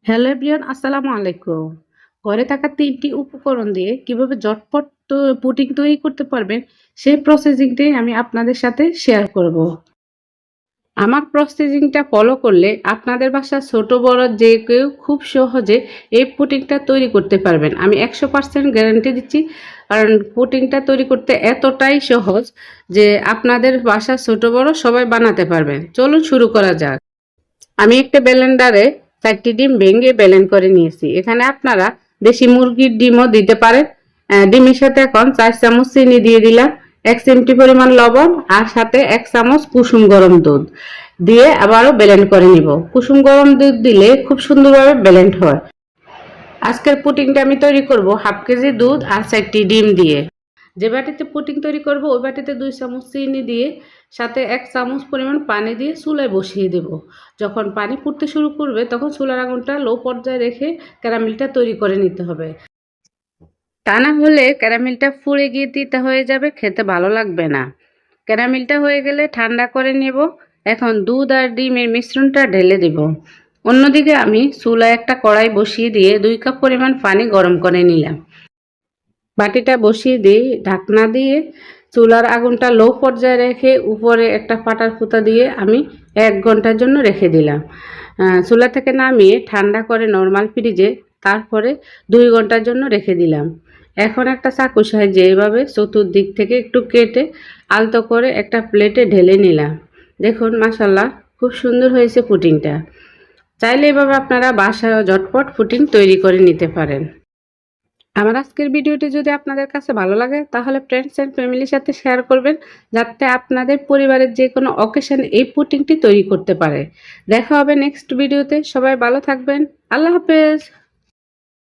Hello everyone, আসসালামু আলাইকুম। ঘরে থাকা ৩ টি উপকরণ দিয়ে কিভাবে ঝটপট পুডিং তৈরি করতে পারবেন, সেই প্রসেসিংটাই আমি আপনাদের সাথে শেয়ার করব। আমার প্রসেসিংটা ফলো করলে আপনাদের বাসার ছোট বড় যে কেউ খুব সহজে এই পুডিংটা তৈরি করতে পারবেন। আমি ১০০% গ্যারান্টি দিচ্ছি, কারণ পুডিংটা তৈরি করতে এতটাই সহজ যে আপনাদের বাসার ছোট বড় সবাই বানাতে পারবেন। চলুন শুরু করা যাক। আমি একটা ব্লেন্ডারে ৪টি ডিম ভেঙে ব্লেন্ড করে নিয়েছি। এখানে আপনারা দেশি মুরগির ডিমও দিতে পারেন। ডিমের সাথে এখন ৪ চামচ চিনি দিয়ে দিলাম, ১ চিমটি পরিমাণ লবণ আর সাথে ১ চামচ কুসুম গরম দুধ দিয়ে আবারও ব্লেন্ড করে নিব। কুসুম গরম দুধ দিলে খুব সুন্দরভাবে ব্লেন্ড হয়। আজকের পুডিংটা আমি তৈরি করব ১/২ কেজি দুধ আর ৪টি ডিম দিয়ে। যে বাটিতে পুডিং তৈরি করব ওই বাটিতে ২ চামচ চিনি দিয়ে সাথে ১ চামচ পরিমাণ পানি দিয়ে চুলায় বসিয়ে দেব। যখন পানি ফুটতে শুরু করবে তখন চুলার আগুনটা লো পর্যায়ে রেখে ক্যারামেলটা তৈরি করে নিতে হবে। তা না হলে ক্যারামেলটা ফুলে গিয়ে তিতা হয়ে যাবে, খেতে ভালো লাগবে না। ক্যারামেলটা হয়ে গেলে ঠান্ডা করে নেব। এখন দুধ আর ডিমের মিশ্রণটা ঢেলে দেব। অন্যদিকে আমি চুলায় একটা কড়াই বসিয়ে দিয়ে ২ কাপ পরিমাণ পানি গরম করে নিলাম। বাটিটা বসিয়ে দিই, ঢাকনা দিয়ে চুলার আগুনটা লো পর্যায়ে রেখে উপরে একটা পাটার ফুতা দিয়ে আমি ১ ঘন্টার জন্য রেখে দিলাম। চুলা থেকে নামিয়ে ঠান্ডা করে নর্মাল ফ্রিজে তারপরে ২ ঘন্টার জন্য রেখে দিলাম। এখন একটা চাকুর সাহায্যে এভাবে চতুর্দিক থেকে একটু কেটে আলতো করে একটা প্লেটে ঢেলে নিলাম। দেখুন মাশাআল্লাহ, খুব সুন্দর হয়েছে পুডিংটা। চাইলে এভাবে আপনারা বাসায় ঝটপট পুডিং তৈরি করে নিতে পারেন। আমার আজকের ভিডিওটি যদি আপনাদের কাছে ভালো লাগে তাহলে ফ্রেন্ডস অ্যান্ড ফ্যামিলির সাথে শেয়ার করবেন, যাতে আপনাদের পরিবারের যে কোনো অকেশনে এই পুডিংটি তৈরি করতে পারে। দেখা হবে নেক্সট ভিডিওতে। সবাই ভালো থাকবেন। আল্লাহ হাফেজ।